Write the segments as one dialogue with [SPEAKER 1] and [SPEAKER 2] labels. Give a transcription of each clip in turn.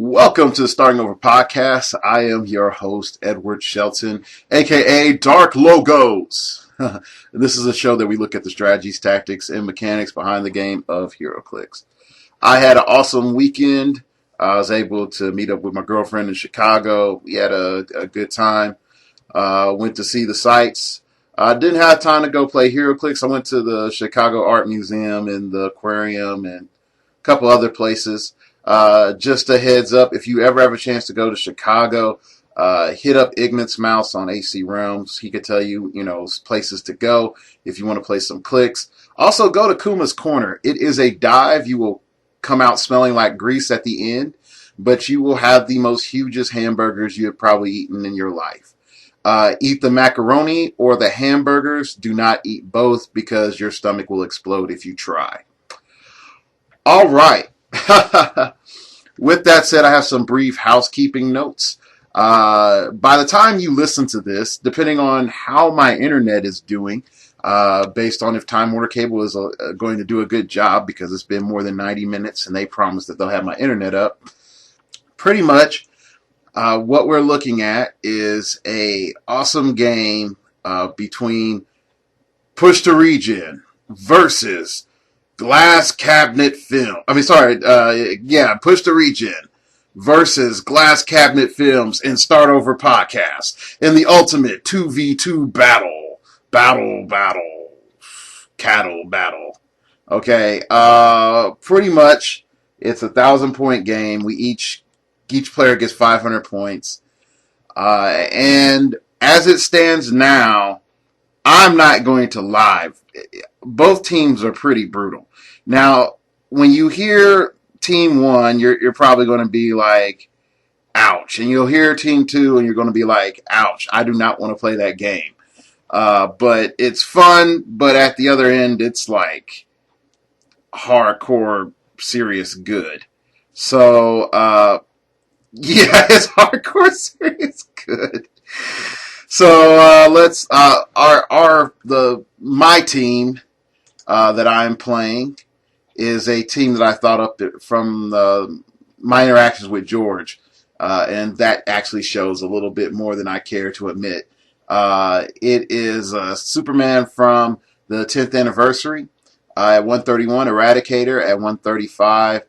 [SPEAKER 1] Welcome to the Starting Over podcast. I am your host, Edward Shelton, aka Dark Logos. This is a show that we look at the strategies, tactics, and mechanics behind the game of Heroclix. I had an awesome weekend. I was able to meet up with my girlfriend in Chicago. We had a good time. Went to see the sights. I didn't have time to go play Heroclix. I went to the Chicago Art Museum and the aquarium and a couple other places. Just a heads up, if you ever have a chance to go to Chicago, hit up Ignat's Mouse on AC Realms. He could tell you, places to go if you want to play some clicks. Also, go to Kuma's Corner. It is a dive. You will come out smelling like grease at the end, but you will have the most hugest hamburgers you have probably eaten in your life. Eat the macaroni or the hamburgers. Do not eat both because your stomach will explode if you try. All right. With that said, I have some brief housekeeping notes. By the time you listen to this, depending on how my internet is doing, based on if Time Warner Cable is going to do a good job, because it's been more than 90 minutes and they promised that they'll have my internet up, pretty much what we're looking at is a awesome game between Push to Regen versus Glass Cabinet Film. Push to Regen versus Glass Cabinet Films and Start Over Podcast in the ultimate 2v2 battle. Cattle battle. Okay, pretty much it's a 1,000-point game. Each player gets 500 points. And as it stands now, I'm not going to lie. Both teams are pretty brutal. Now, when you hear Team 1, you're probably going to be like, ouch. And you'll hear Team 2, and you're going to be like, ouch, I do not want to play that game. But it's fun, but at the other end, it's like hardcore, serious good. So, it's hardcore, serious good. So my team that I'm playing is a team that I thought up from my interactions with George, and that actually shows a little bit more than I care to admit. It is Superman from the 10th anniversary at 131, Eradicator at 135.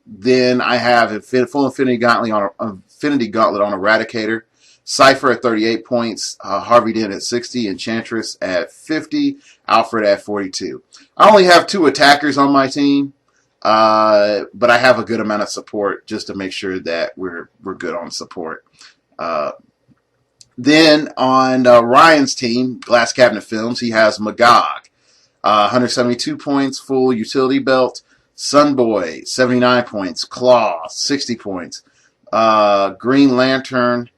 [SPEAKER 1] Then I have full Infinity Gauntlet on Eradicator. Cypher at 38 points, Harvey Dent at 60, Enchantress at 50, Alfred at 42. I only have 2 attackers on my team, but I have a good amount of support just to make sure that we're good on support. Then on Ryan's team, Glass Cabinet Films, he has Magog, 172 points, full utility belt. Sunboy, 79 points. Claw, 60 points. Green Lantern,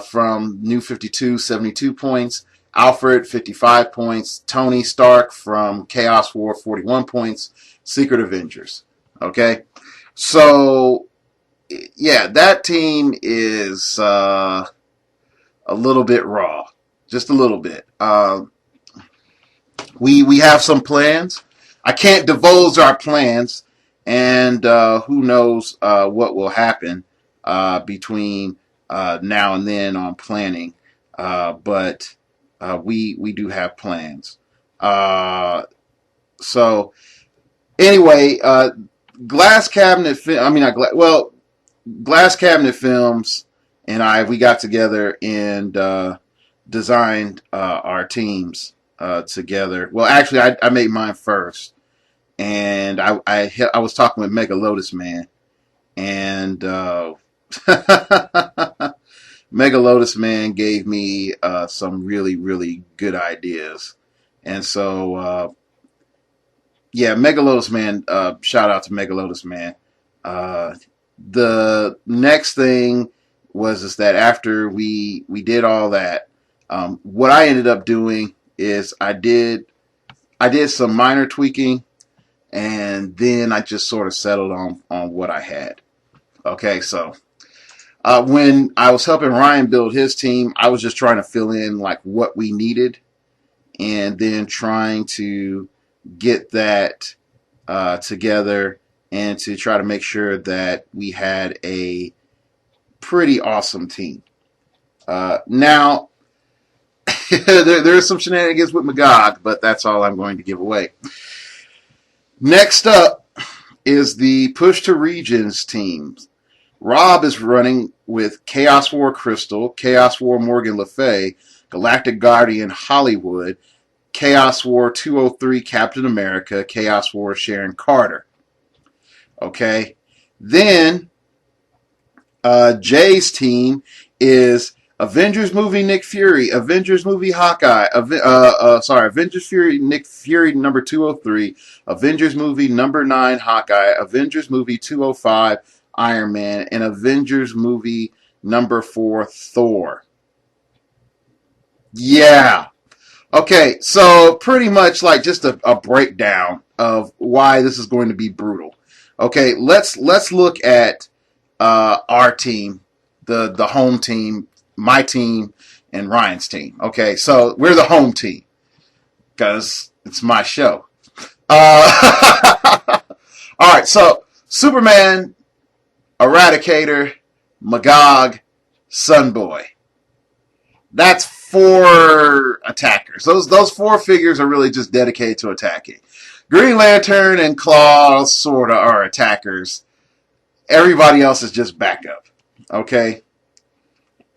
[SPEAKER 1] from New 52, 72 points. Alfred, 55 points. Tony Stark from Chaos War, 41 points. Secret Avengers. Okay? So, yeah, that team is a little bit raw. Just a little bit. We have some plans. I can't divulge our plans, and who knows what will happen between now and then on planning. But we do have plans. So anyway, Glass Cabinet Films and we got together and designed our teams together. Well, actually, I made mine first, and I was talking with Mega Lotus Man, and Mega Lotus Man gave me some really, really good ideas. And so, Mega Lotus Man, shout out to Mega Lotus Man. The next thing was that after we did all that, what I ended up doing is I did some minor tweaking, and then I just sort of settled on what I had. Okay, so when I was helping Ryan build his team, I was just trying to fill in like what we needed, and then trying to get that together and to try to make sure that we had a pretty awesome team. Now, there's some shenanigans with Magog, but that's all I'm going to give away. Next up is the Push to Regions team. Rob is running with Chaos War Crystal, Chaos War Morgan Le Fay, Galactic Guardian Hollywood, Chaos War 203 Captain America, Chaos War Sharon Carter. Okay. Then Jay's team is Avengers movie Nick Fury, Avengers movie Hawkeye, Avengers Fury Nick Fury number 203, Avengers movie number 9 Hawkeye, Avengers movie 205 Iron Man, and Avengers movie number 4 Thor. Yeah. Okay, so pretty much like just a breakdown of why this is going to be brutal. Okay, let's look at our team, the home team, my team, and Ryan's team. Okay, so we're the home team because it's my show. All right, so Superman, Eradicator, Magog, Sunboy. That's 4 attackers. Those 4 figures are really just dedicated to attacking. Green Lantern and Claw sorta are attackers. Everybody else is just backup. Okay?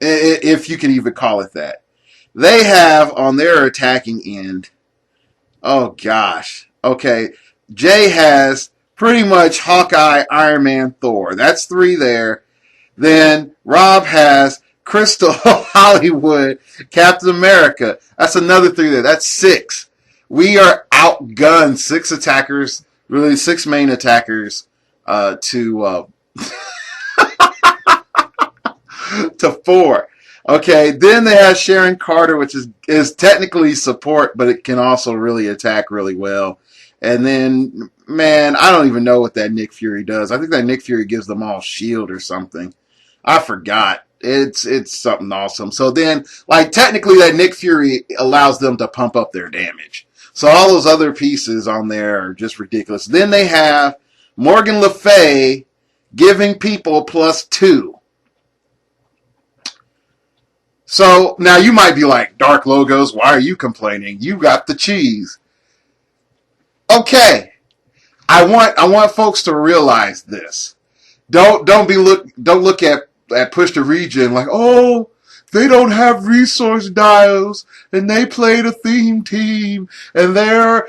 [SPEAKER 1] If you can even call it that. They have on their attacking end, oh gosh. Okay. Jay has pretty much Hawkeye, Iron Man, Thor. That's 3 there. Then Rob has Crystal, Hollywood, Captain America. That's another 3 there. That's 6. We are outgunned 6 attackers, really 6 main attackers to 4. Okay, then they have Sharon Carter, which is technically support, but it can also really attack really well. And then, man, I don't even know what that Nick Fury does. I think that Nick Fury gives them all shield or something. I forgot. It's something awesome. So then, like, technically that Nick Fury allows them to pump up their damage. So all those other pieces on there are just ridiculous. Then they have Morgan Le Fay giving people +2. So now you might be like, Dark Logos, why are you complaining? You got the cheese. Okay. I want folks to realize this. Don't look at Push to Region like, oh, they don't have resource dials and they played a theme team and they're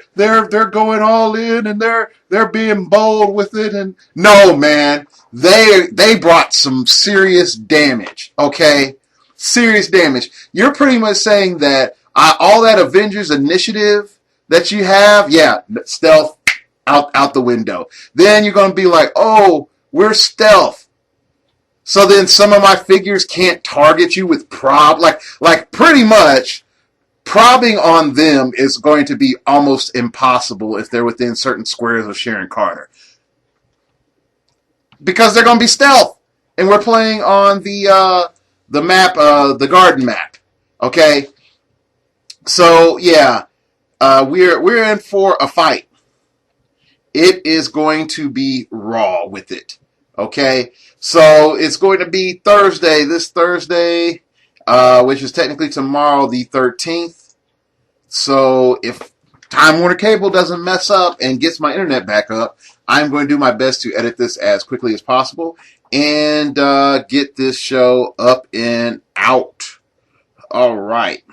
[SPEAKER 1] going all in and they're being bold with it. And no, man, they brought some serious damage. Okay, serious damage. You're pretty much saying that all that Avengers initiative that you have, yeah, stealth out the window. Then you're gonna be like, oh, we're stealth. So then some of my figures can't target you with prob. Like pretty much probbing on them is going to be almost impossible if they're within certain squares of Sharon Carter. Because they're going to be stealth. And we're playing on the map, the garden map. Okay? So, yeah. We're in for a fight. It is going to be raw with it. Okay? So it's going to be this Thursday, which is technically tomorrow, the 13th. So if Time Warner Cable doesn't mess up and gets my internet back up, I'm going to do my best to edit this as quickly as possible and get this show up and out. All right.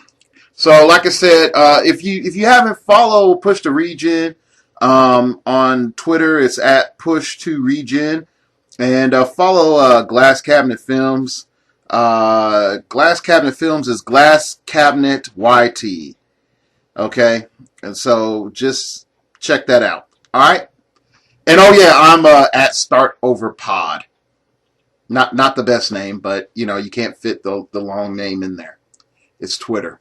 [SPEAKER 1] So like I said, if you haven't followed Push to Region on Twitter, it's at Push2Region. And follow Glass Cabinet Films. Glass Cabinet Films is Glass Cabinet YT. Okay? And so just check that out. Alright? And oh yeah, I'm at Start Over Pod. Not the best name, but you know, you can't fit the long name in there. It's Twitter.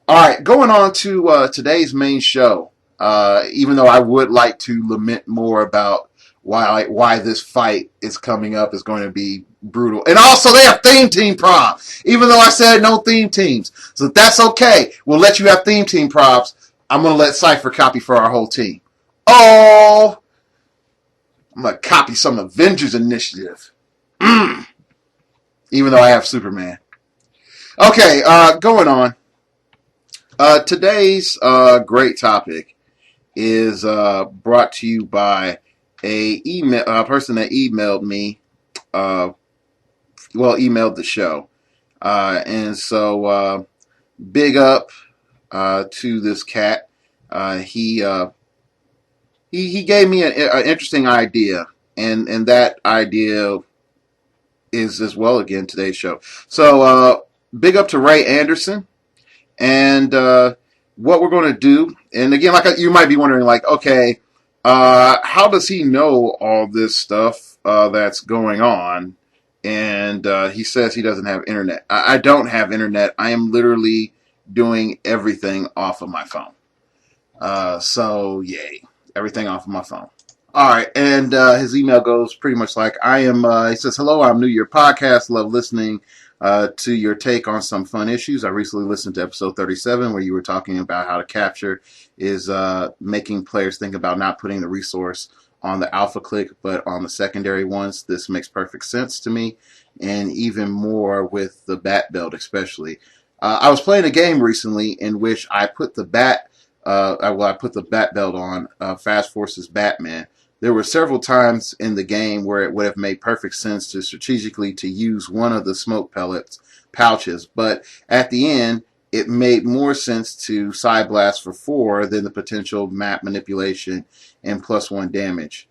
[SPEAKER 1] Alright, going on to today's main show. Even though I would like to lament more about why this fight is coming up is going to be brutal. And also they have theme team props. Even though I said no theme teams. So that's okay. We'll let you have theme team props. I'm going to let Cypher copy for our whole team. Oh! I'm going to copy some Avengers Initiative. Even though I have Superman. Okay, going on. Today's great topic is brought to you by a person that emailed me, emailed the show. And so big up to this cat. He gave me an interesting idea, and that idea is as well again today's show. So big up to Ray Anderson, and what we're going to do, and again, like you might be wondering, like, okay, how does he know all this stuff that's going on? And he says he doesn't have internet. I don't have internet. I am literally doing everything off of my phone. So yay, everything off of my phone. All right, and his email goes pretty much like, he says, hello, I'm new to your podcast, love listening to your take on some fun issues. I recently listened to episode 37 where you were talking about how to capture is making players think about not putting the resource on the alpha click, but on the secondary ones. This makes perfect sense to me, and even more with the bat belt especially. I was playing a game recently in which I put the bat belt on Fast Forces Batman. There were several times in the game where it would have made perfect sense to strategically to use one of the smoke pellets pouches, but at the end, it made more sense to side blast for 4 than the potential map manipulation and +1 damage.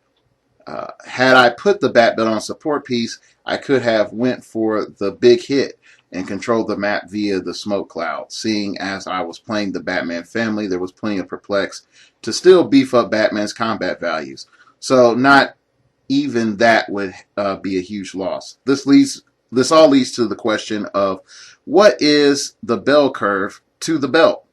[SPEAKER 1] Had I put the bat belt on support piece, I could have went for the big hit and controlled the map via the smoke cloud. Seeing as I was playing the Batman family, there was plenty of perplex to still beef up Batman's combat values. So not even that would be a huge loss. This all leads to the question of what is the bell curve to the belt?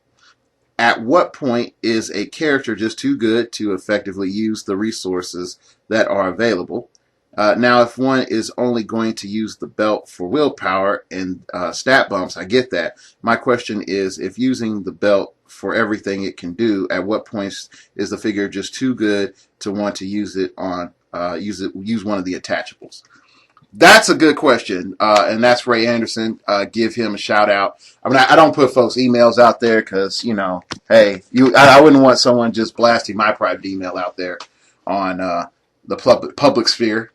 [SPEAKER 1] At what point is a character just too good to effectively use the resources that are available? Now, if one is only going to use the belt for willpower and stat bumps, I get that. My question is, if using the belt for everything it can do, at what point is the figure just too good to want to use it on use one of the attachables? That's a good question, and that's Ray Anderson. Give him a shout out. I mean, I don't put folks' emails out there because, hey, I wouldn't want someone just blasting my private email out there on the public sphere.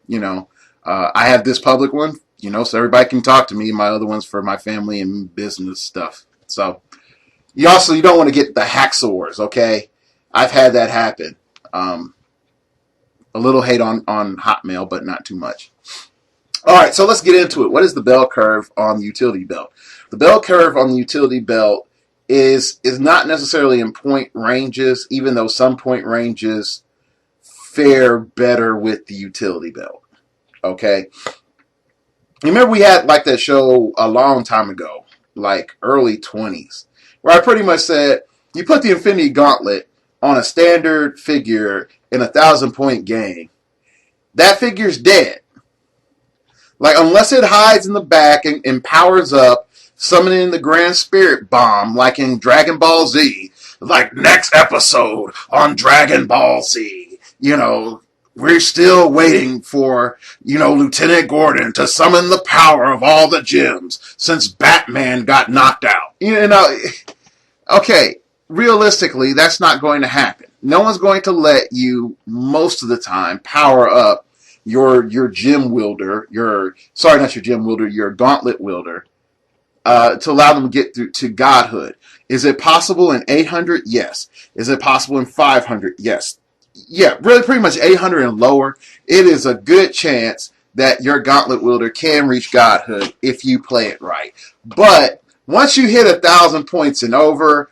[SPEAKER 1] I have this public one, so everybody can talk to me. My other one's for my family and business stuff. So you don't want to get the hacksaws, okay? I've had that happen. A little hate on Hotmail, but not too much. All right, so let's get into it. What is the bell curve on the utility belt? The bell curve on the utility belt is not necessarily in point ranges, even though some point ranges fare better with the utility belt. Okay? You remember we had like that show a long time ago, like early 20s, where I pretty much said, you put the Infinity Gauntlet on a standard figure in a 1,000-point game, that figure's dead. Like, unless it hides in the back and powers up, summoning the Grand Spirit Bomb, like in Dragon Ball Z, like next episode on Dragon Ball Z, we're still waiting for, Lieutenant Gordon to summon the power of all the gems since Batman got knocked out. Okay, realistically, that's not going to happen. No one's going to let you, most of the time, power up your gem wielder, your gauntlet wielder, to allow them to get through to godhood. Is it possible in 800? Yes. Is it possible in 500? Yes. Yeah, really pretty much 800 and lower, it is a good chance that your gauntlet wielder can reach godhood if you play it right. But once you hit 1,000 points and over,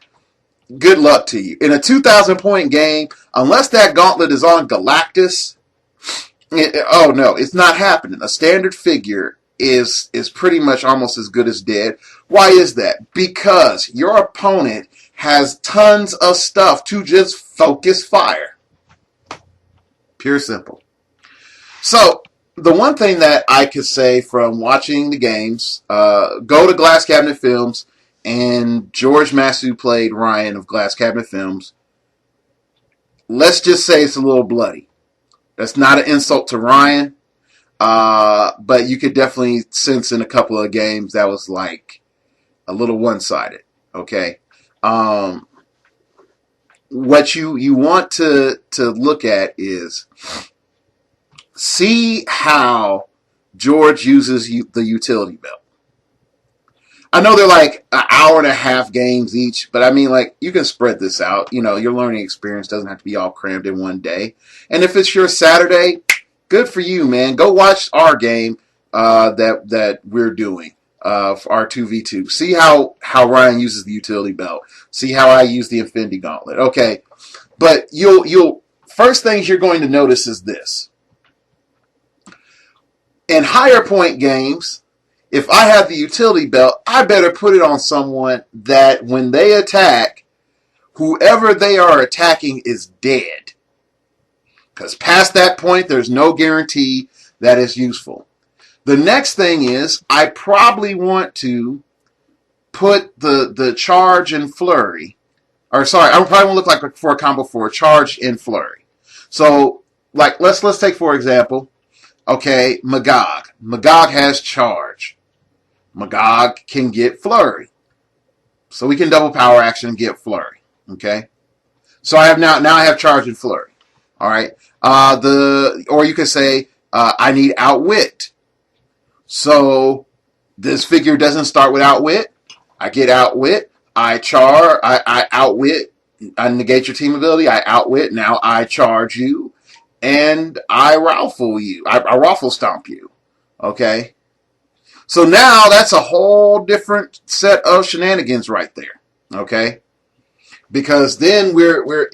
[SPEAKER 1] good luck to you. In a 2,000 point game, unless that gauntlet is on Galactus, no, it's not happening. A standard figure is pretty much almost as good as dead. Why is that? Because your opponent has tons of stuff to just focus fire. Pure simple. So, the one thing that I could say from watching the games, go to Glass Cabinet Films, and George Massue played Ryan of Glass Cabinet Films. Let's just say it's a little bloody. That's not an insult to Ryan, but you could definitely sense in a couple of games that was like a little one-sided. Okay, um, what you want to look at is see how George uses the utility belt. I know they're like an hour and a half games each, but I mean, like, you can spread this out. Your learning experience doesn't have to be all crammed in one day. And if it's your Saturday, good for you, man. Go watch our game that we're doing for our 2v2. See how Ryan uses the utility belt. See how I use the Infinity Gauntlet. Okay, but you'll first things you're going to notice is this. In higher point games, if I have the utility belt, I better put it on someone that when they attack, whoever they are attacking is dead. Because past that point, there's no guarantee that it's useful. The next thing is, I probably want to put the charge and flurry. Or sorry, I probably want to look like for a combo for a charge and flurry. So, like, let's take for example, okay, Magog. Magog has charge. Magog can get flurry. So we can double power action and get flurry. Okay? So I have now I have charge and flurry. Alright. Or you could say I need outwit. So this figure doesn't start with outwit. I get outwit. I outwit. I negate your team ability. I outwit. Now I charge you. And I raffle you. I raffle stomp you. Okay? So now that's a whole different set of shenanigans right there. Okay? Because then we're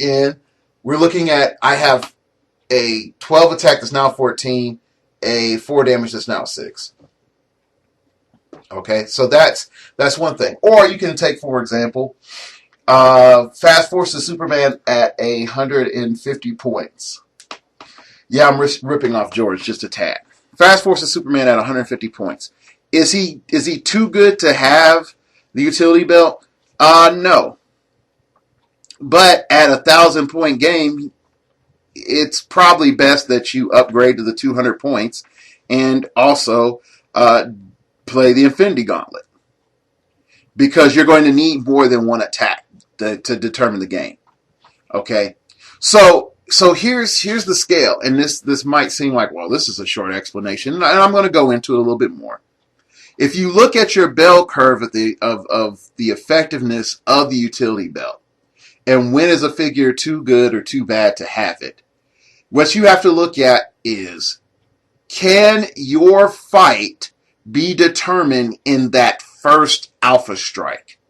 [SPEAKER 1] looking at, I have a 12 attack that's now 14, a 4 damage that's now 6. Okay? So that's one thing. Or you can take, for example, Fast Force the Superman at 150 points. Yeah, I'm ripping off George just a tad. Fast Force the Superman at 150 points. Is he too good to have the utility belt? No. But at 1,000-point game, it's probably best that you upgrade to the 200 points and also play the Infinity Gauntlet. Because you're going to need more than one attack to determine the game. Okay? So here's the scale, and this might seem like, well, this is a short explanation, and I'm going to go into it a little bit more. If you look at your bell curve of the effectiveness of the utility belt, and when is a figure too good or too bad to have it, what you have to look at is, can your fight be determined in that first alpha strike?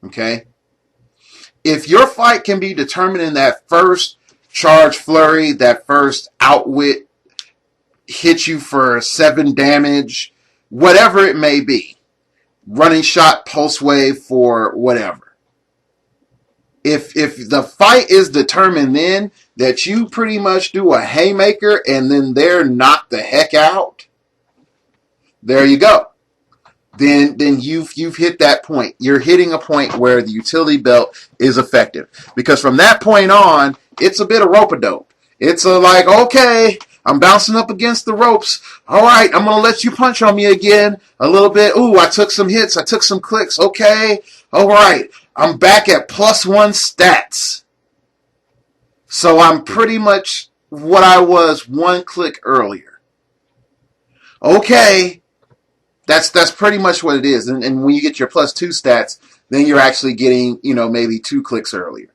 [SPEAKER 1] Okay? If your fight can be determined in that first charge flurry, that first outwit, hit you for 7 damage, whatever it may be, running shot, pulse wave for whatever. If the fight is determined then that you pretty much do a haymaker and then they're knocked the heck out, there you go. Then you've hit that point. You're hitting a point where the utility belt is effective. Because from that point on, it's a bit of rope-a-dope. It's like, okay, I'm bouncing up against the ropes. All right, I'm going to let you punch on me again a little bit. Ooh, I took some hits. I took some clicks. Okay, all right. I'm back at +1 stats. So I'm pretty much what I was 1 click earlier. Okay. That's pretty much what it is. And when you get your +2 stats, then you're actually getting, maybe 2 clicks earlier.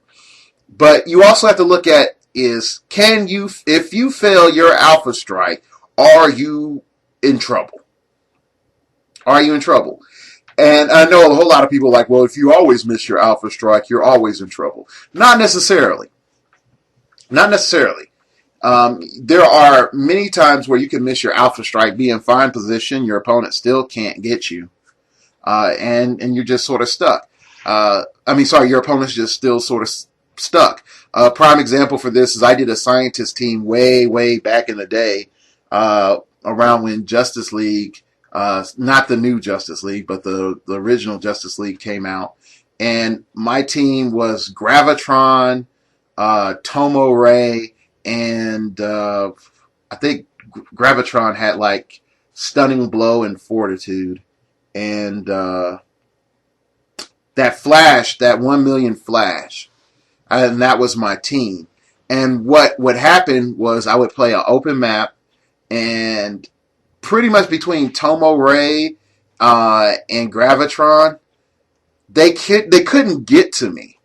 [SPEAKER 1] But you also have to look at is, if you fail your alpha strike, are you in trouble? Are you in trouble? And I know a whole lot of people are like, well, if you always miss your alpha strike, you're always in trouble. Not necessarily. Not necessarily. There are many times where you can miss your alpha strike, be in fine position, your opponent still can't get you, and you're just sort of stuck. Your opponent's just still sort of stuck. Prime example for this is I did a scientist team way back in the day, around when Justice League, not the new Justice League, but the original Justice League came out, and my team was Gravitron, Tomo Ray, and I think Gravitron had like Stunning Blow and Fortitude, and that Flash, that 1 million Flash, and that was my team. And what happened was I would play an open map, and pretty much between Tomo Ray and Gravitron, they couldn't get to me.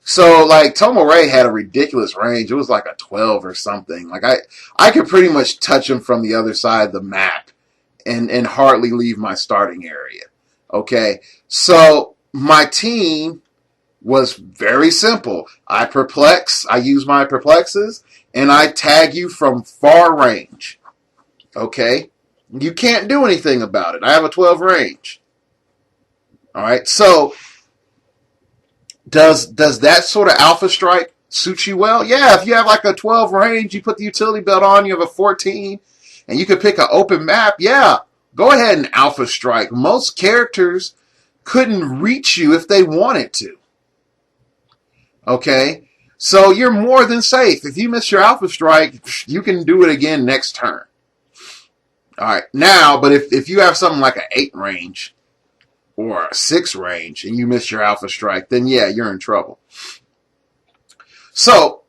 [SPEAKER 1] So like Tomo Ray had a ridiculous range. It was like a 12 or something. Like I could pretty much touch him from the other side of the map and hardly leave my starting area. Okay. So my team was very simple. I use my perplexes, and I tag you from far range. Okay? You can't do anything about it. I have a 12 range. Alright, so does that sort of alpha strike suit you well? Yeah, if you have like a 12 range, you put the utility belt on, you have a 14, and you can pick an open map, yeah, go ahead and alpha strike. Most characters couldn't reach you if they wanted to. Okay? So you're more than safe. If you miss your alpha strike, you can do it again next turn. Alright, now, but if you have something like an 8 range, or a 6 range, and you miss your alpha strike, then yeah, you're in trouble. So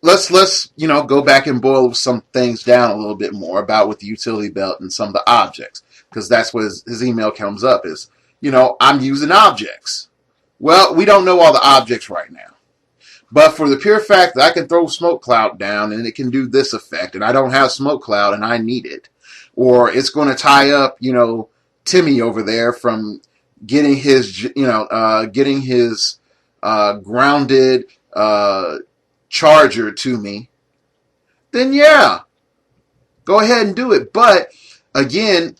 [SPEAKER 1] let's go back and boil some things down a little bit more about with the utility belt and some of the objects, because that's what his email comes up is, I'm using objects. Well, we don't know all the objects right now, but for the pure fact that I can throw smoke cloud down and it can do this effect, and I don't have smoke cloud and I need it, or it's going to tie up Timmy over there from getting his grounded charger to me, then yeah, go ahead and do it. But again,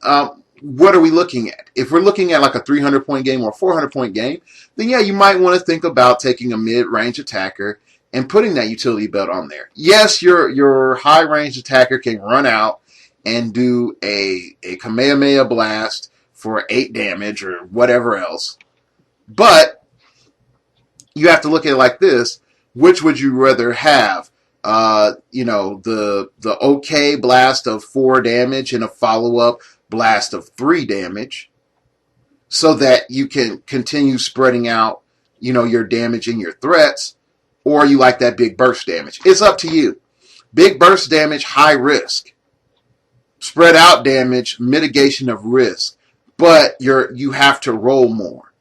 [SPEAKER 1] what are we looking at? If we're looking at like a 300-point game or a 400-point game, then yeah, you might want to think about taking a mid-range attacker and putting that utility belt on there. Yes, your high-range attacker can run out and do a Kamehameha blast for 8 damage or whatever else. But you have to look at it like this. Which would you rather have? The OK blast of 4 damage and a follow-up blast of 3 damage, so that you can continue spreading out, your damage and your threats, or you like that big burst damage. It's up to you. Big burst damage, high risk. Spread out damage, mitigation of risk. But you have to roll more.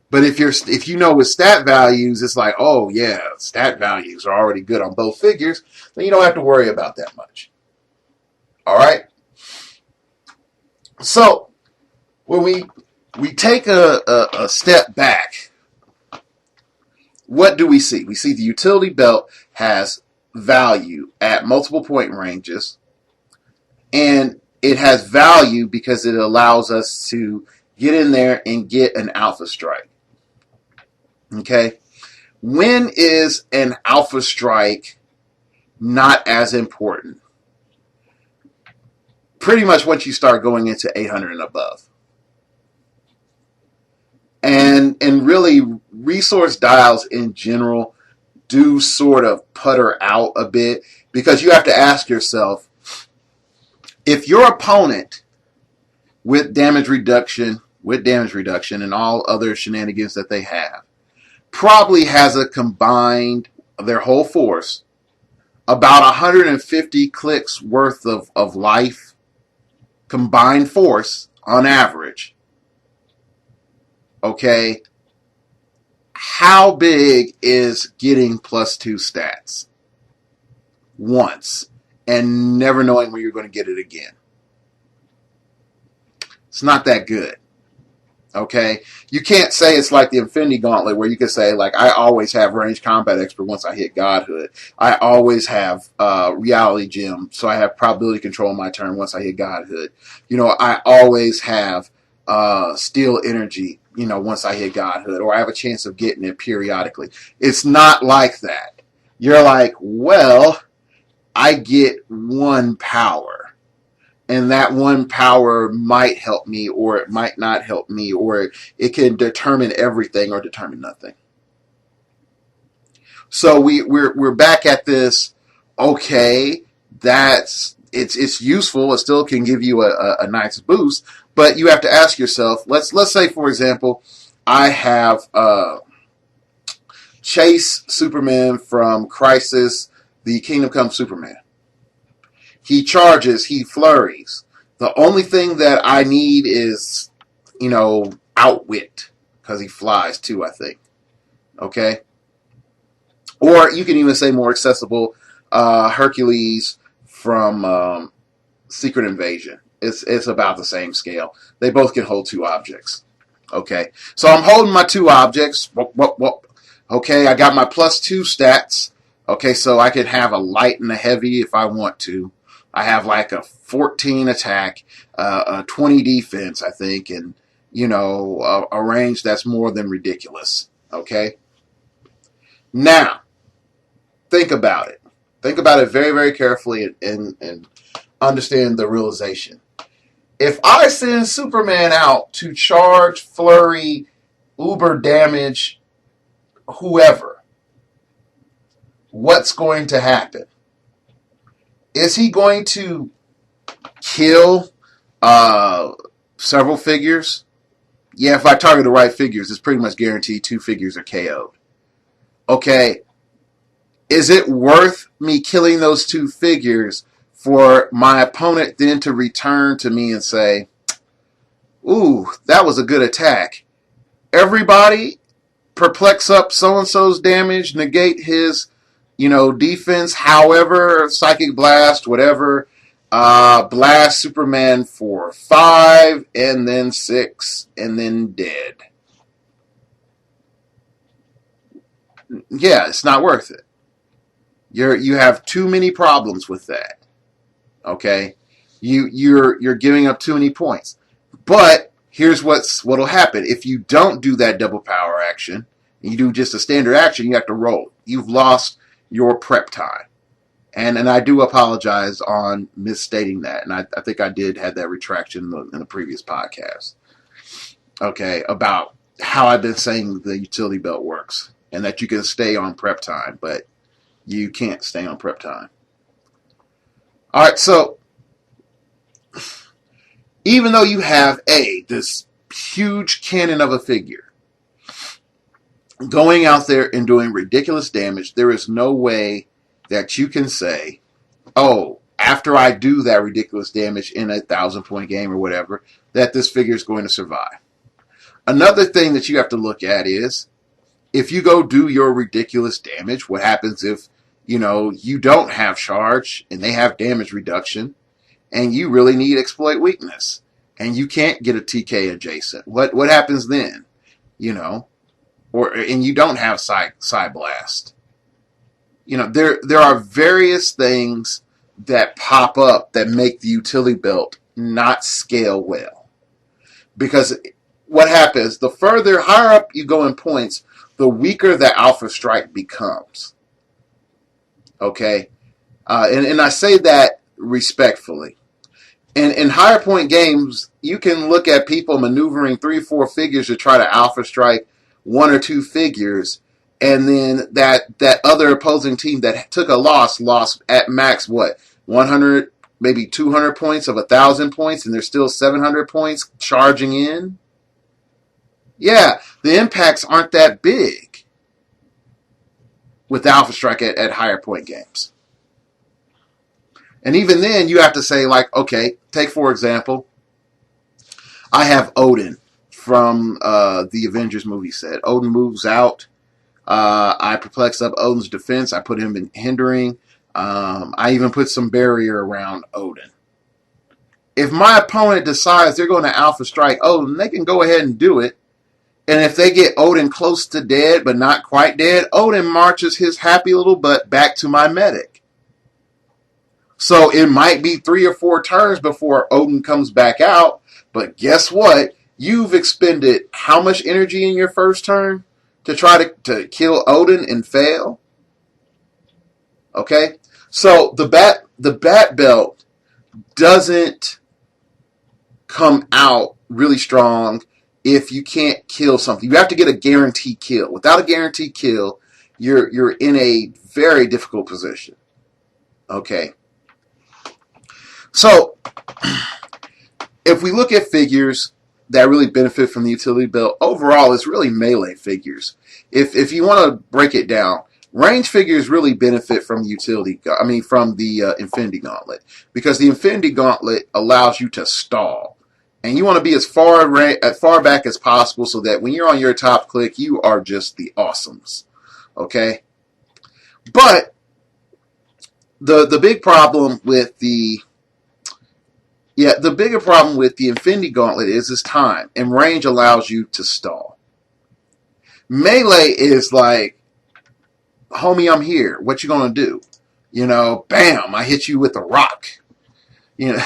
[SPEAKER 1] But if with stat values, it's like, oh yeah, stat values are already good on both figures, then you don't have to worry about that much. All right. So when we take a step back, what do we see? We see the utility belt has value at multiple point ranges, and it has value because it allows us to get in there and get an alpha strike. Okay? When is an alpha strike not as important? Pretty much once you start going into 800 and above. And really, resource dials in general do sort of putter out a bit, because you have to ask yourself, if your opponent with damage reduction and all other shenanigans that they have probably has a combined, their whole force, about 150 clicks worth of life combined force on average, okay, how big is getting +2 stats once and never knowing when you're going to get it again? It's not that good. Okay? You can't say it's like the Infinity Gauntlet where you can say, like, I always have Ranged Combat Expert once I hit Godhood. I always have Reality Gem, so I have probability control on my turn once I hit Godhood. I always have Steel Energy, once I hit Godhood, or I have a chance of getting it periodically. It's not like that. You're like, well, I get 1 power, and that 1 power might help me, or it might not help me, or it can determine everything or determine nothing. So we're back at this okay, it's useful. It still can give you a nice boost, but you have to ask yourself. Let's say, for example, I have Chase Superman from Crisis, the Kingdom Come Superman. He charges, he flurries. The only thing that I need is, outwit, because he flies too, I think. Okay? Or you can even say more accessible, Hercules from Secret Invasion. It's about the same scale. They both can hold two objects. Okay? So I'm holding my two objects. Okay, I got my +2 stats. Okay, so I could have a light and a heavy if I want to. I have like a 14 attack, a 20 defense, I think, and, a range that's more than ridiculous. Okay? Now, think about it. Think about it very, very carefully and understand the realization. If I send Superman out to charge, flurry, uber damage, whoever, what's going to happen? Is he going to kill several figures? Yeah, if I target the right figures, it's pretty much guaranteed 2 figures are KO'd. Okay, is it worth me killing those 2 figures for my opponent then to return to me and say, ooh, that was a good attack. Everybody, perplex up so-and-so's damage, negate his defense, however, Psychic Blast, whatever, blast Superman for 5, and then 6, and then dead. Yeah, it's not worth it. You have too many problems with that. Okay? You're giving up too many points. But here's what'll happen. If you don't do that double power action, and you do just a standard action, you have to roll. You've lost your prep time. And I do apologize on misstating that. And I think I did have that retraction in the previous podcast. Okay, about how I've been saying the utility belt works. And that you can stay on prep time, but you can't stay on prep time. Alright, so even though you have this huge cannon of a figure going out there and doing ridiculous damage, there is no way that you can say, oh, after I do that ridiculous damage in a 1,000-point game or whatever, that this figure is going to survive. Another thing that you have to look at is, if you go do your ridiculous damage, what happens if, you don't have charge and they have damage reduction and you really need exploit weakness and you can't get a TK adjacent? What happens then? And you don't have side blast. There are various things that pop up that make the utility belt not scale well. Because what happens, the further higher up you go in points, the weaker the Alpha Strike becomes. Okay? And I say that respectfully. In higher point games, you can look at people maneuvering 3 or 4 figures to try to Alpha Strike 1 or 2 figures, and then that other opposing team that took a lost at max, 100, maybe 200 points of 1,000 points, and there's still 700 points charging in? Yeah, the impacts aren't that big with Alpha Strike at higher point games. And even then, you have to say, okay, take for example, I have Odin from the Avengers movie set. Odin moves out. I perplex up Odin's defense. I put him in hindering. I even put some barrier around Odin. If my opponent decides they're going to Alpha Strike Odin, they can go ahead and do it. And if they get Odin close to dead, but not quite dead, Odin marches his happy little butt back to my medic. So it might be 3 or 4 turns before Odin comes back out, but guess what? You've expended how much energy in your first turn to try to kill Odin and fail? Okay? So the bat belt doesn't come out really strong if you can't kill something. You have to get a guaranteed kill. Without a guaranteed kill, you're in a very difficult position. Okay. So, if we look at figures that really benefit from the utility belt, overall, it's really melee figures. If you want to break it down, range figures really benefit from the from the Infinity Gauntlet, because the Infinity Gauntlet allows you to stall, and you want to be as far back as possible, so that when you're on your top click, you are just the awesomes. Okay, but the big problem with the bigger problem with the Infinity Gauntlet is time, and range allows you to stall. Melee is like, homie, I'm here. What you gonna do? You know, bam, I hit you with a rock. You know.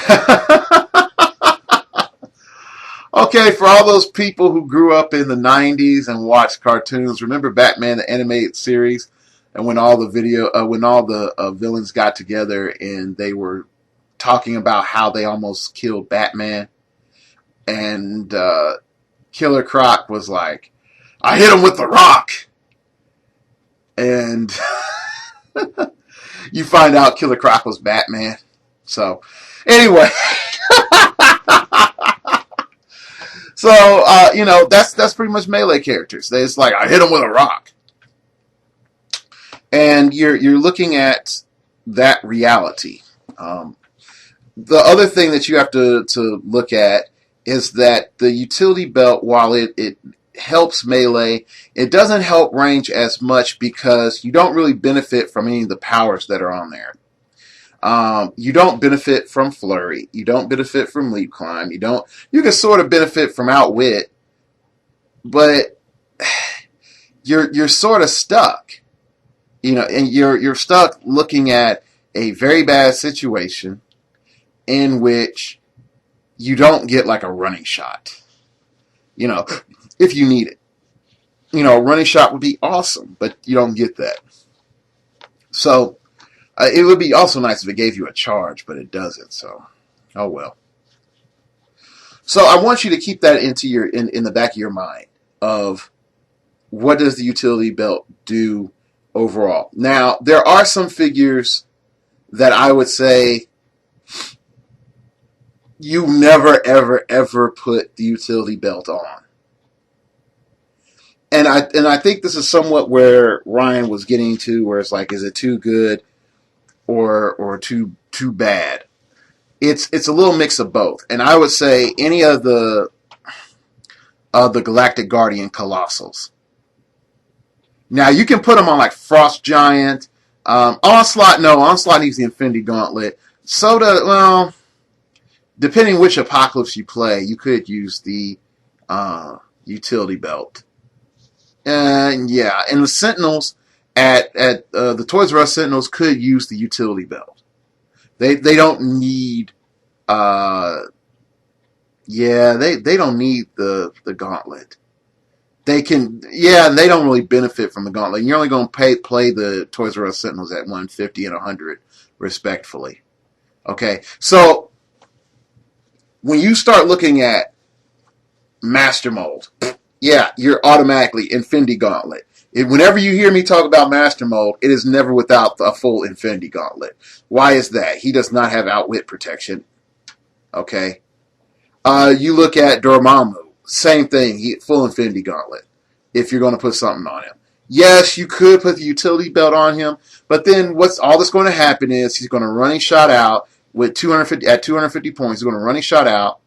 [SPEAKER 1] Okay, for all those people who grew up in the 90s and watched cartoons, remember Batman, the animated series? And when all the villains got together and they were talking about how they almost killed Batman, and Killer Croc was like, I hit him with the rock. And you find out Killer Croc was Batman. So, anyway. So, that's pretty much melee characters. It's like, I hit him with a rock. And you're looking at that reality. The other thing that you have to look at is that the utility belt, while it helps melee, it doesn't help range as much, because you don't really benefit from any of the powers that are on there. You don't benefit from flurry. You don't benefit from leap climb. You can sort of benefit from outwit, but you're sort of stuck. And you're stuck looking at a very bad situation in which you don't get like a running shot. If you need it. A running shot would be awesome, but you don't get that. So, it would be also nice if it gave you a charge, but it doesn't, so, oh well. So I want you to keep that in the back of your mind of what does the utility belt do overall. Now, there are some figures that I would say you never, ever, ever put the utility belt on. And I think this is somewhat where Ryan was getting to, where it's like, is it too good or too bad? It's a little mix of both. And I would say any of the Galactic Guardian Colossals. Now, you can put them on like Frost Giant. Onslaught needs the Infinity Gauntlet. Depending which Apocalypse you play, you could use the utility belt. And the Sentinels at the Toys R Us Sentinels could use the utility belt. They don't need they don't need the gauntlet. They can and they don't really benefit from the gauntlet. You're only going to play the Toys R Us Sentinels at 150 and 100 respectfully. Okay, so when you start looking at Master Mold, you're automatically Infinity Gauntlet. Whenever you hear me talk about Master Mold, it is never without a full Infinity Gauntlet. Why is that? He does not have outwit protection. Okay. You look at Dormammu, same thing, full Infinity Gauntlet, if you're going to put something on him. Yes, you could put the utility belt on him, but then all that's going to happen is he's going to running shot out with 250 points. He's going to running shot out,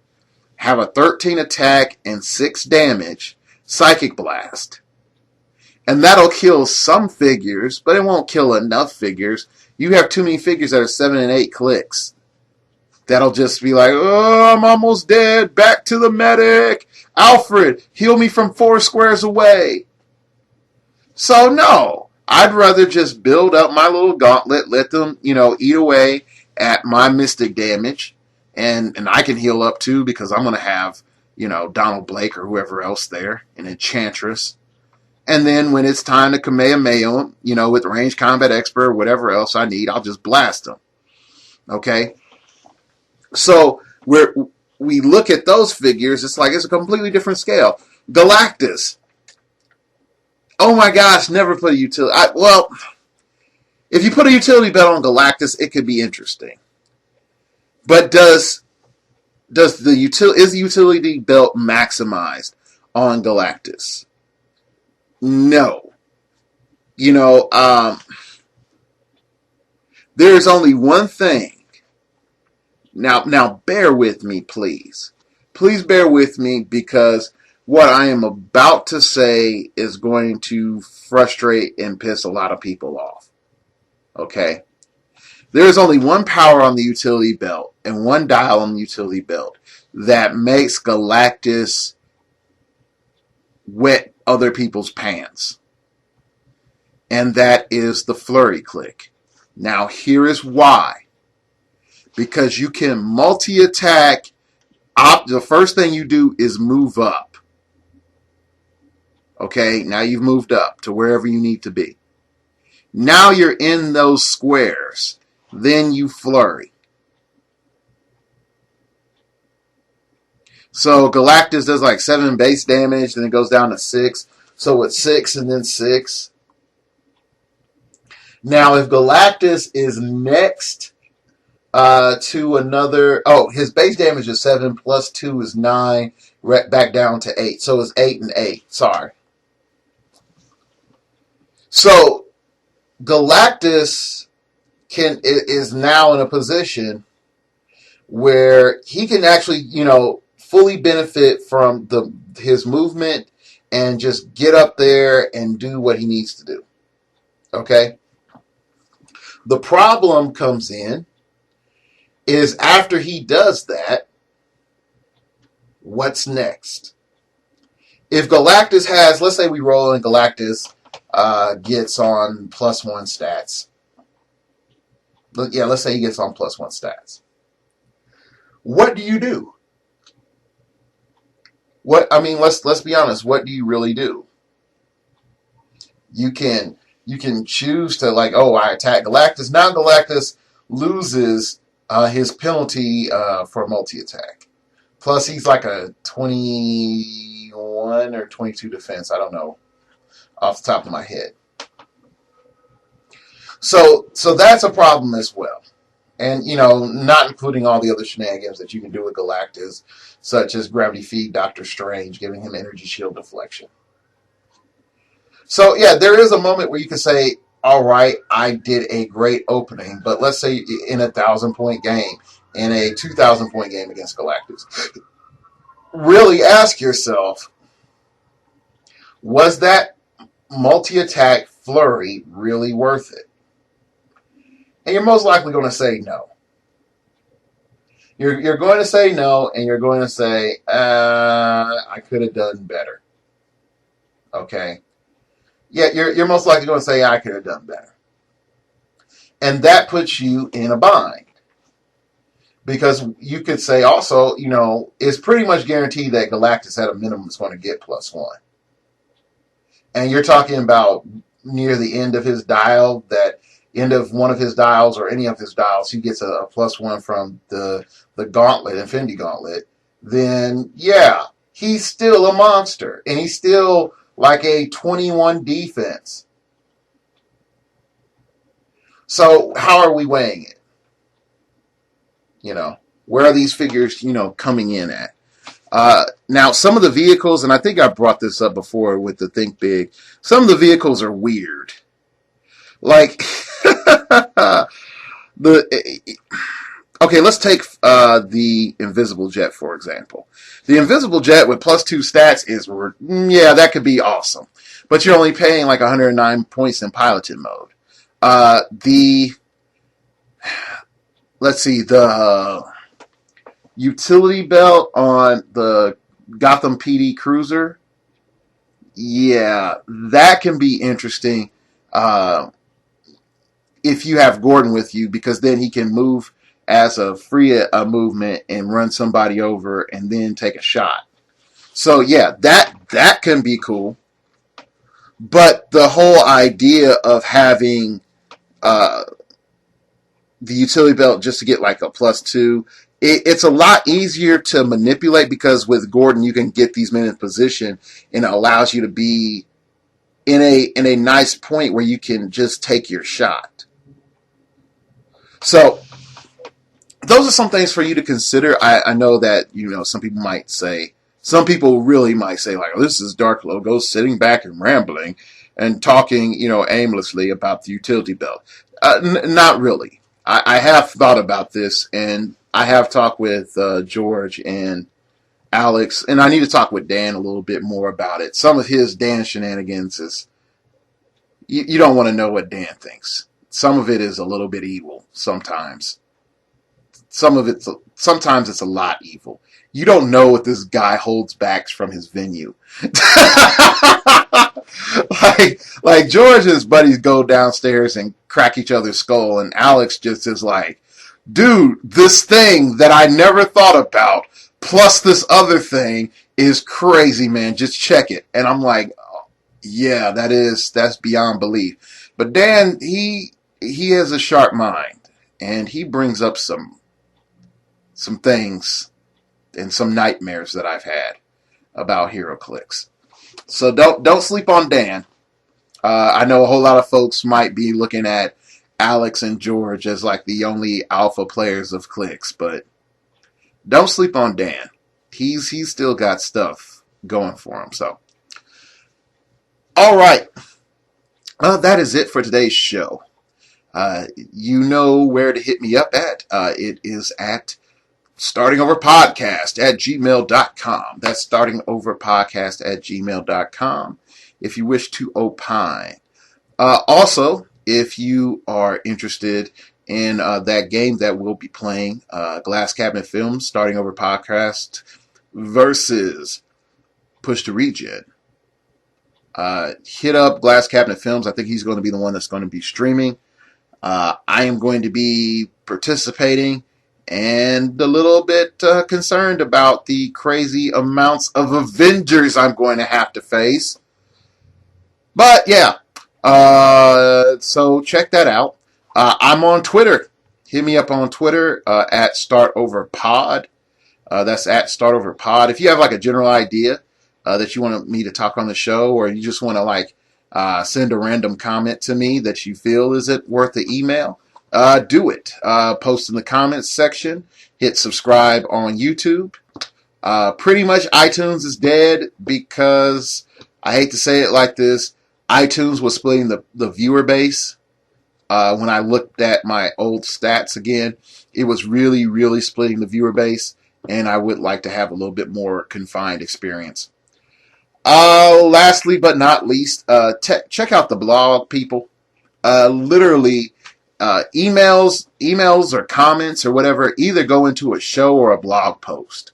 [SPEAKER 1] have a 13 attack and 6 damage, Psychic Blast. And that'll kill some figures, but it won't kill enough figures. You have too many figures that are 7 and 8 clicks. That'll just be like, oh, I'm almost dead. Back to the medic. Alfred, heal me from 4 squares away. So no, I'd rather just build up my little gauntlet, let them, eat away at my mystic damage. And I can heal up too, because I'm going to have, Donald Blake or whoever else there, an Enchantress. And then when it's time to Kamehameha him, with range combat expert or whatever else I need, I'll just blast them. Okay? So we look at those figures, it's like it's a completely different scale. Galactus. Oh my gosh, never put a utility. If you put a utility belt on Galactus, it could be interesting. But is the utility belt maximized on Galactus? No. There is only one thing. Now bear with me, please. Please bear with me, because what I am about to say is going to frustrate and piss a lot of people off. Okay? There is only one power on the utility belt and one dial on the utility belt that makes Galactus wet other people's pants. And that is the Heroclix. Now, here is why. Because you can multi-attack. The first thing you do is move up. Okay, now you've moved up to wherever you need to be. Now you're in those squares. Then you flurry. So Galactus does like 7 base damage, then it goes down to 6. So it's 6 and then 6. Now if Galactus is next to another... Oh, his base damage is 7 plus 2 is 9. Back down to 8. So it's 8 and 8. Sorry. So Galactus is now in a position where he can actually, fully benefit from his movement and just get up there and do what he needs to do. Okay? The problem comes in is after he does that, what's next? If Galactus has, let's say we roll and Galactus gets on +1 stats. Yeah, let's say he gets on +1 stats. What do you do? Let's be honest. What do you really do? You can choose to I attack Galactus. Now Galactus loses his penalty for multi-attack. Plus he's like a 21 or 22 defense. I don't know off the top of my head. So that's a problem as well. And, not including all the other shenanigans that you can do with Galactus, such as Gravity Feed Doctor Strange, giving him energy shield deflection. So, yeah, there is a moment where you can say, all right, I did a great opening, but let's say in a 1,000-point game, in a 2,000-point game against Galactus, really ask yourself, was that multi-attack flurry really worth it? And you're most likely going to say no. You're going to say no, and you're going to say, I could have done better. Okay? Yeah, you're most likely going to say, I could have done better. And that puts you in a bind. Because you could say also, it's pretty much guaranteed that Galactus at a minimum is going to get +1. And you're talking about near the end of his dial, that end of one of his dials or any of his dials, he gets a +1 from the gauntlet, Infinity Gauntlet, then yeah, he's still a monster. And he's still like a 21 defense. So how are we weighing it? Where are these figures, coming in at? Now, some of the vehicles, and I think I brought this up before with the Think Big, some of the vehicles are weird. Like, okay, let's take the Invisible Jet, for example. The Invisible Jet with +2 stats that could be awesome. But you're only paying like 109 points in piloted mode. Let's see, the utility belt on the Gotham PD Cruiser, yeah, that can be interesting if you have Gordon with you, because then he can move as a free movement and run somebody over and then take a shot. So yeah, that can be cool. But the whole idea of having the utility belt just to get like a +2, it's a lot easier to manipulate, because with Gordon you can get these men in position and it allows you to be in a nice point where you can just take your shot. So those are some things for you to consider. I know that, some people really might say, like, oh, this is Dark Logo sitting back and rambling and talking, aimlessly about the utility belt. Not really. I have thought about this, and I have talked with George and Alex, and I need to talk with Dan a little bit more about it. Some of his Dan shenanigans is, you don't want to know what Dan thinks. Some of it is a little bit evil sometimes. Sometimes it's a lot evil. You don't know what this guy holds back from his venue. like George and his buddies go downstairs and crack each other's skull, and Alex just is like, dude, this thing that I never thought about, plus this other thing, is crazy, man. Just check it. And I'm like, oh, yeah, that's beyond belief. But Dan, he has a sharp mind, and he brings up some things and some nightmares that I've had about Heroclix. So don't sleep on Dan. I know a whole lot of folks might be looking at Alex and George as like the only alpha players of Clicks, but don't sleep on Dan. He's still got stuff going for him. So, all right, that is it for today's show. You know where to hit me up at. It is at startingoverpodcast@gmail.com. That's startingoverpodcast@gmail.com if you wish to opine. Also, if you are interested in that game that we'll be playing, Glass Cabinet Films, Starting Over Podcast versus Push to Regen, hit up Glass Cabinet Films. I think he's going to be the one that's going to be streaming. I am going to be participating and a little bit concerned about the crazy amounts of Avengers I'm going to have to face. But yeah, so check that out. I'm on Twitter. Hit me up on Twitter at StartOverPod. That's at StartOverPod. If you have like a general idea that you want me to talk on the show, or you just want to send a random comment to me that you feel is it worth the email, do it. Post in the comments section. Hit subscribe on YouTube. Pretty much iTunes is dead because, I hate to say it like this, iTunes was splitting the viewer base. When I looked at my old stats again, it was really, really splitting the viewer base, and I would like to have a little bit more confined experience. Lastly but not least, check out the blog, people. Literally, emails or comments or whatever either go into a show or a blog post,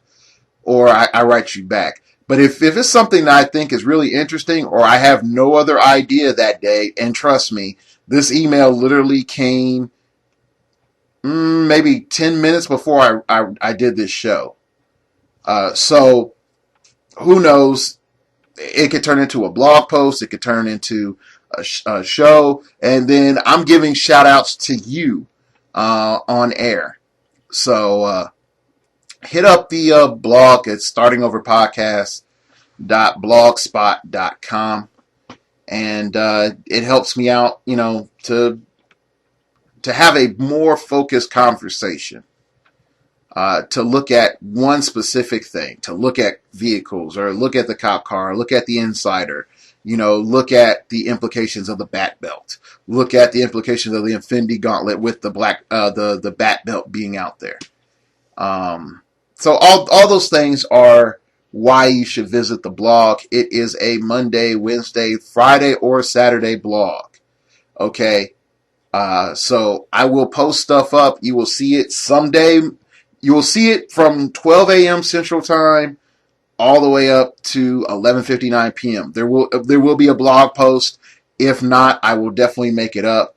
[SPEAKER 1] or I write you back. But if it's something that I think is really interesting, or I have no other idea that day, and trust me, this email literally came maybe 10 minutes before I did this show. So who knows? It could turn into a blog post. It could turn into a show. And then I'm giving shout outs to you on air. So hit up the blog at startingoverpodcast.blogspot.com. And it helps me out, to have a more focused conversation. To look at one specific thing, to look at vehicles, or look at the cop car, look at the Insider, look at the implications of the Bat Belt, look at the implications of the Infinity Gauntlet with the the Bat Belt being out there. So all those things are why you should visit the blog. It is a Monday, Wednesday, Friday, or Saturday blog. Okay. So I will post stuff up. You will see it someday. You will see it from 12 a.m. Central Time all the way up to 11:59 p.m. There will be a blog post. If not, I will definitely make it up.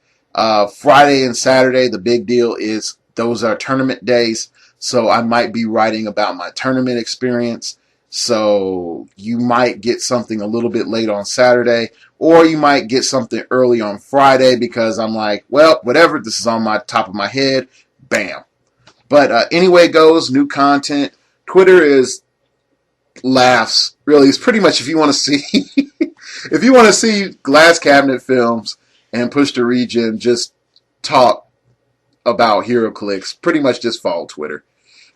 [SPEAKER 1] Friday and Saturday, the big deal is those are tournament days. So I might be writing about my tournament experience. So you might get something a little bit late on Saturday, or you might get something early on Friday because I'm like, well, whatever, this is on my top of my head. Bam. But anyway it goes, new content. Twitter is laughs. Really, it's pretty much if you want to see if you want to see Glass Cabinet Films and Push to Regen just talk about Heroclix, pretty much just follow Twitter.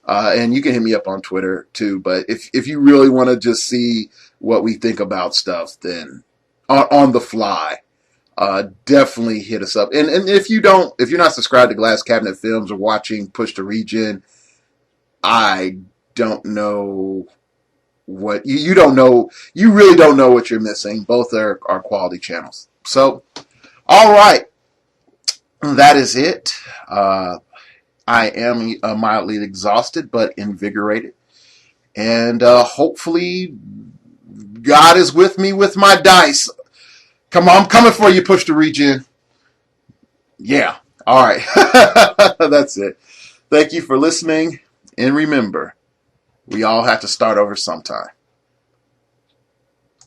[SPEAKER 1] And you can hit me up on Twitter too. But if you really want to just see what we think about stuff, then on the fly, definitely hit us up. And if you're not subscribed to Glass Cabinet Films or watching Push to Region, I don't know what you don't know. You really don't know what you're missing. Both are quality channels. So, all right, that is it. I am mildly exhausted, but invigorated. And hopefully God is with me with my dice. Come on, I'm coming for you, Push to Region. Yeah. All right. That's it. Thank you for listening. And remember, we all have to start over sometime.